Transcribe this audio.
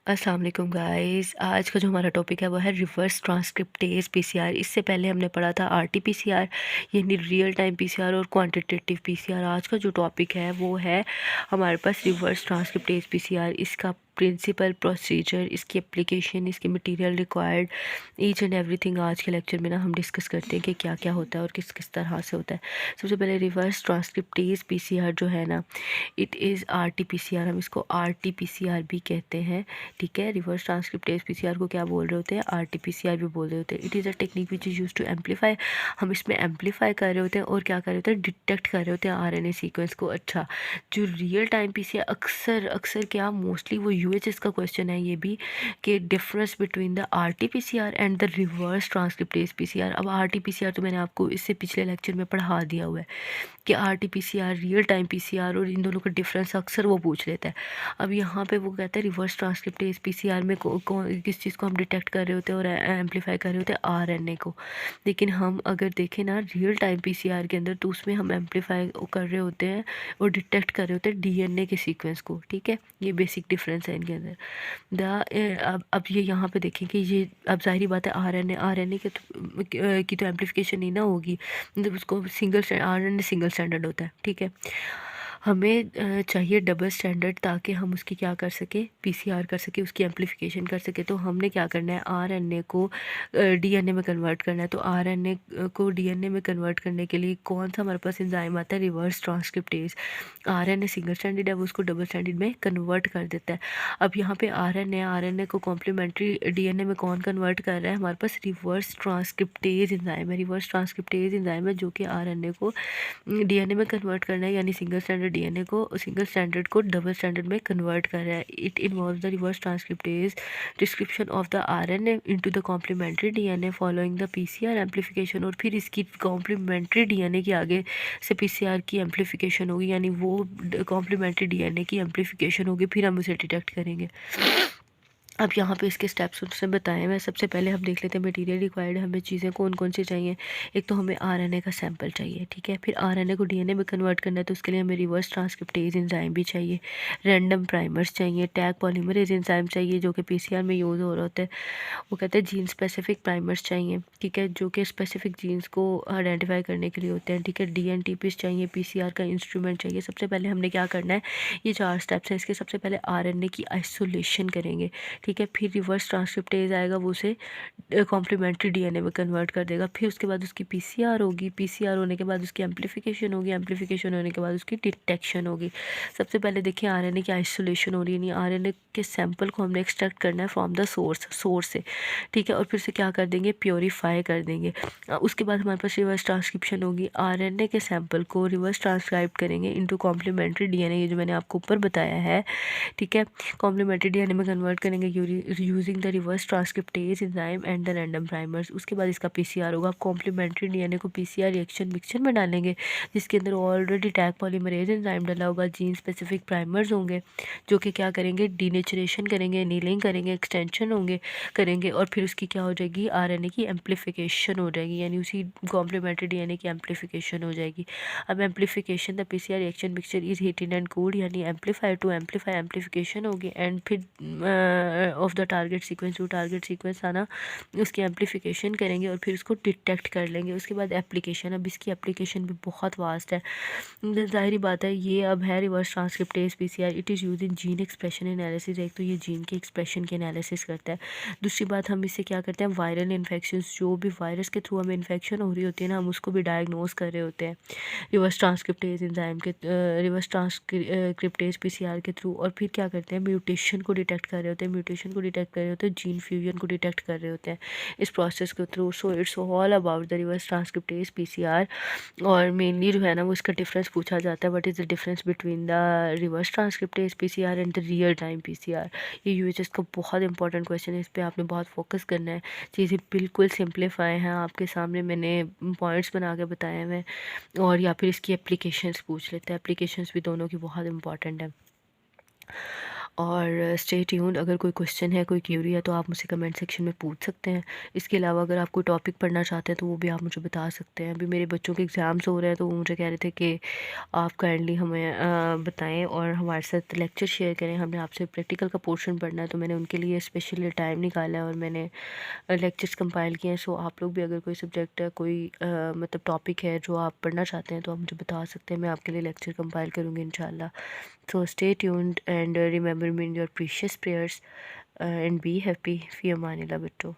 अस्सलाम वालेकुम गाइस। आज का जो हमारा टॉपिक है वो है रिवर्स ट्रांसक्रिप्टेज पीसीआर। इससे पहले हमने पढ़ा था आरटीपीसीआर यानी रियल टाइम पीसीआर और क्वांटिटेटिव पीसीआर। आज का जो टॉपिक है वो है हमारे पास रिवर्स ट्रांसक्रिप्टेज पीसीआर। इसका प्रिंसिपल, प्रोसीजर, इसकी एप्लीकेशन, इसके material required, each and everything आज के लेक्चर में ना हम डिस्कस करते हैं कि क्या क्या होता है और किस किस तरह से होता है। सबसे पहले रिवर्स ट्रांसक्रिप्टेज पीसीआर जो है ना, इट इज़ आरटीपीसीआर। हम इसको आरटीपीसीआर भी कहते हैं। ठीक है, रिवर्स ट्रांसक्रिप्टेज पीसीआर को क्या बोल रहे होते हैं? आरटीपीसीआर भी बोल रहे होते हैं। It is a technique which is use to amplify. हम इसमें एम्पलीफाई कर रहे होते हैं और क्या कर रहे होते हैं? डिटेक्ट कर रहे होते हैं आरएनए सीक्वेंस को। अच्छा, जो रियल टाइम पीसीआर अक्सर अक्सर क्या मोस्टली वो यूएचएस का क्वेश्चन है ये भी, कि difference between the RTPCR and the reverse transcriptase PCR. अब आरटीपीसीआर तो मैंने आपको इससे पिछले लेक्चर में पढ़ा दिया हुआ है कि आरटीपीसीआर, रियल टाइम पीसीआर और इन दोनों का डिफरेंस अक्सर वो पूछ लेता है। अब यहाँ पे वो कहता है रिवर्स ट्रांसक्रिप्टेज पीसीआर में किस चीज़ को हम डिटेक्ट कर रहे होते हैं और एम्पलीफाई कर रहे होते हैं? आरएनए को। लेकिन हम अगर देखें ना रियल टाइम पीसीआर के अंदर, तो उसमें हम एम्पलीफाई कर रहे होते हैं और डिटेक्ट कर रहे होते हैं डीएनए के सीक्वेंस को। ठीक है, ये बेसिक डिफरेंस है इनके अंदर। अब ये यहाँ पे देखें कि ये, अब जाहिर बात है आरएनए की तो एम्पलीफिकेशन नहीं ना होगी, मतलब उसको सिंगल आरएनए सिंगल स्टैंडर्ड होता है। ठीक है, हमें चाहिए डबल स्टैंडर्ड, ताकि हम उसकी क्या कर सके, पीसीआर कर सके, उसकी एम्पलीफिकेशन कर सके। तो हमने क्या करना है, आरएनए को डीएनए में कन्वर्ट करना है। तो आरएनए को डीएनए में कन्वर्ट करने के लिए कौन सा हमारे पास एंजाइम आता है? Reverse transcriptase. RNA single standard है, वो उसको डबल स्टैंडर्ड में कन्वर्ट कर देता है। अब यहाँ पे आरएनए को कॉम्प्लीमेंट्री डीएनए में कौन कन्वर्ट कर रहा है? हमारे पास रिवर्स ट्रांसक्रिप्टेज एंजाइम है। रिवर्स ट्रांसक्रिप्टेज एंजाइम है जो कि आरएनए को डीएनए में कन्वर्ट करना है, यानी सिंगल स्टैंडर्ड डीएनए को, सिंगल स्टैंडर्ड को डबल स्टैंडर्ड में कन्वर्ट कर रहा है। It involve the reverse transcriptase description of the RNA into the complementary DNA following the PCR amplification. और फिर इसकी कॉम्प्लीमेंट्री डीएनए के आगे से पीसीआर की एम्पलीफिकेशन होगी, यानी वो कॉम्प्लीमेंट्री डीएनए की एम्पलीफिकेशन होगी, फिर हम उसे डिटेक्ट करेंगे। अब यहाँ पे इसके स्टेप्स उसने बताए हैं। सबसे पहले हम देख लेते हैं मटेरियल रिक्वायर्ड, हमें चीज़ें कौन कौन सी चाहिए। एक तो हमें आरएनए का सैंपल चाहिए। ठीक है, फिर आरएनए को डीएनए में कन्वर्ट करना है, तो उसके लिए हमें रिवर्स ट्रांसक्रिप्टेज एंजाइम भी चाहिए। रैंडम प्राइमर्स चाहिए, टैग पॉलीमरेज एंजाइम चाहिए जो कि पीसीआर में यूज़ हो रहा होता है। वो कहते हैं जीन स्पेसिफिक प्राइमर्स चाहिए। ठीक है, जो कि स्पेसिफिक जीन्स को आइडेंटिफाई करने के लिए होते हैं। ठीक है, डीएनटीपीस चाहिए, पीसीआर का इंस्ट्रूमेंट चाहिए। सबसे पहले हमने क्या करना है, ये 4 स्टेप्स हैं इसके। सबसे पहले आरएनए की आइसोलेशन करेंगे। ठीक है, फिर रिवर्स ट्रांसक्रिप्टेज आएगा, वो उसे कॉम्प्लीमेंट्री डीएनए में कन्वर्ट कर देगा। फिर उसके बाद उसकी पीसीआर होगी, पीसीआर होने के बाद उसकी एम्पलीफिकेशन होगी, एम्पलीफिकेशन होने के बाद उसकी डिटेक्शन होगी। सबसे पहले देखिए आरएनए की आइसोलेशन हो रही है, यानी आरएनए के सैंपल को हमने एक्सट्रैक्ट करना है फ्रॉम द सोर्स से। ठीक है, और फिर से क्या कर देंगे, प्योरीफाई कर देंगे। उसके बाद हमारे पास रिवर्स ट्रांसक्रिप्शन होगी, आरएनए के सैंपल को रिवर्स ट्रांसक्राइब करेंगे इनटू कॉम्प्लीमेंट्री डीएनए, ये जो मैंने आपको ऊपर बताया है। ठीक है, कॉम्प्लीमेंट्री डीएनए में कन्वर्ट करेंगे using the reverse transcriptase enzyme and the random primers. उसके बाद इसका पीसीआर होगा। कॉम्प्लीमेंट्री डीएनए को पीसीआर रिएक्शन मिक्सचर में डालेंगे, जिसके अंदर ऑलरेडी टैग पॉलीमरेज एंजाइम डाला होगा, जीन स्पेसिफिक प्राइमर्स होंगे जो कि क्या करेंगे, डीनेचरेशन करेंगे, एनीलिंग करेंगे, एक्सटेंशन होंगे करेंगे, और फिर उसकी क्या हो जाएगी, आरएनए की एम्पलीफिकेशन हो जाएगी, यानी उसी कॉम्प्लीमेंट्री डीएनए की एम्पलीफिकेशन हो जाएगी। अब amplification, the PCR reaction mixture is heated and cooled, यानी एम्पलीफाई टू एम्पलीफाई, एम्पलीफिकेशन होगी, एंड फिर ऑफ द टारगेट सीक्वेंस, जो टारगेट सीक्वेंस आना उसकी एम्पलीफिकेशन करेंगे और फिर उसको डिटेक्ट कर लेंगे। उसके बाद एप्लीकेशन, अब इसकी एप्लीकेशन भी बहुत वास्ट है, जाहिर बात है। ये अब है reverse transcriptase PCR. It is use in gene expression analysis. एक तो ये जीन के एक्सप्रेशन के एनालिसिस करता है। दूसरी बात, हम इससे क्या करते हैं, वायरल इन्फेक्शंस, जो भी वायरस के थ्रू हमें इन्फेक्शन हो रही होती है ना, हम उसको भी डायग्नोज कर रहे होते हैं रिवर्स ट्रांसक्रिप्टेज एंजाइम के, रिवर्स ट्रांसक्रिप्टेज पीसीआर के थ्रू। और फिर क्या करते हैं, म्यूटेशन को डिटेक्ट कर रहे होते हैं, म्यूटेशन को डिटेक्ट कर रहे होते हैं, जीन फ्यूजन को डिटेक्ट कर रहे होते हैं इस प्रोसेस के through. So it's all about the reverse transcriptase PCR. और मेनली जो है ना वो इसका डिफरेंस पूछा जाता है, what is the difference between the reverse transcriptase PCR and the real time PCR. ये यूएचएस का बहुत इंपॉर्टेंट क्वेश्चन है, इस पर आपने बहुत फोकस करना है। चीज़ें बिल्कुल सिंप्लीफाई हैं, आपके सामने मैंने पॉइंट्स बना के बताए हुए। और या फिर इसकी एप्लीकेशंस पूछ लेते हैं, एप्लीकेशंस भी दोनों की बहुत इंपॉर्टेंट है। और स्टे ट्यून्ड। अगर कोई क्वेश्चन है, कोई क्यूरी है तो आप मुझसे कमेंट सेक्शन में पूछ सकते हैं। इसके अलावा अगर आप कोई टॉपिक पढ़ना चाहते हैं तो वो भी आप मुझे बता सकते हैं। अभी मेरे बच्चों के एग्ज़ाम्स हो रहे हैं तो वो मुझे कह रहे थे कि आप काइंडली हमें बताएं और हमारे साथ लेक्चर शेयर करें, हमने आपसे प्रैक्टिकल का पोर्शन पढ़ना है। तो मैंने उनके लिए स्पेशली टाइम निकाला है और मैंने लेक्चर्स कंपाइल किए हैं। सो आप लोग भी अगर कोई सब्जेक्ट है, कोई मतलब टॉपिक है जो आप पढ़ना चाहते हैं तो आप मुझे बता सकते हैं, मैं आपके लिए लेक्चर कंपाइल करूँगी इंशाल्लाह। So stay tuned and remember me in your precious prayers and be happy. Fi amanillah, bitto.